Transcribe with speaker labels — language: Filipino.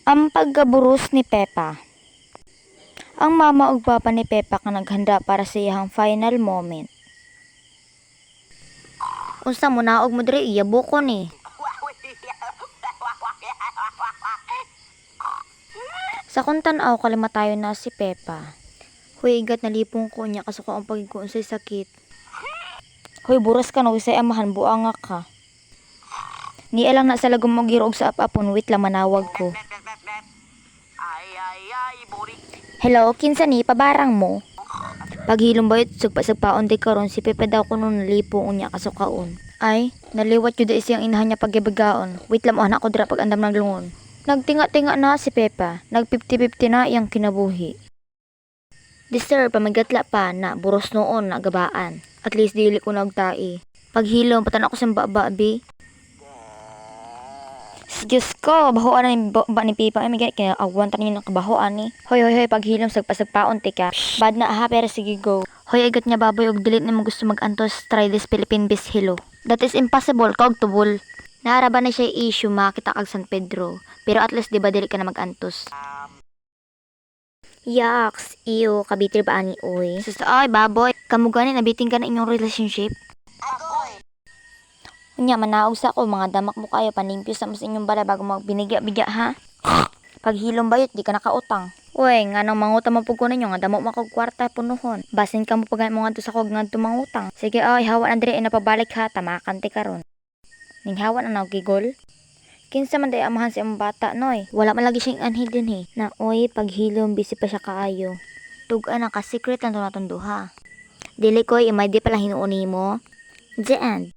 Speaker 1: Ang paggaburos ni Pepa. Ang mama ug papa ni Pepa ka naghanda para sa iyang final moment. Unsa mo naog mo diri iya buko ni? Sa kung tan-aw kalimatayo na si Pepa. Huy igat nalipong ko niya kasuko ang pagigkuon sa sakit. Huy buras ka no say amahan buanga ka. Ni alang na sa lagom mo giroog sa apapon wait lang manawag ko. Hello, kinsa ni pabarang mo? Paghilom bayot sugpa-sugpaon di karon si Pepe daw kuno nalipong unya kasukaon. Ay, naliwat jud siyang inahan niya paggibigaon. Wait lang mo anak ko dira pag andam ng lungon. Nagtinga-tinga na si Pepa, nag 50-50 na iyang kinabuhi. Deserve pamagatla pa na buros noon na gabaan. At least dili ko nagtai. Paghilom patan ako sa babi. Diyos ko, bahoan na ni ba ni Pipa. Ay, may kaya awan tanin ng kabahoan ni. Hoy, paghilom sagpa-sagpaon tika. Bad na ha, pero sige go. Hoy, agat niya baboy og delete ni mo gusto mag-antos. Try this Philippine Bis Hello. That is impossible, kog tubol. Naaraba na siya issue makita kag San Pedro. Pero at least di ba dili ka na mag-antos. Yaks, iyo, kabitir ba ani oy? Sus, ay baboy, kamugani nabiting ka na inyong relationship? Unya manaog sa ko mga damak mo kayo panimpyo sa mas inyong bala bago magbinigya-bigya ha. Paghilom bayot di ka nakautang. Uy, nga nang mangutang mo pug ninyo nga damo makog kwarta punuhon. Basin ka mo pag mo ngadto sa kog ngadto mangutang. Sige ay hawa na dire napabalik ha tamakan ti karon. Ning hawa na nagigol. Kinsa man day amahan si among bata noy. Wala man lagi siyang anhid din he. Na oy paghilom busy pa siya kaayo. Tug-an ka secret lang to naton duha. Dili koy imay di pala hinuon nimo. The end.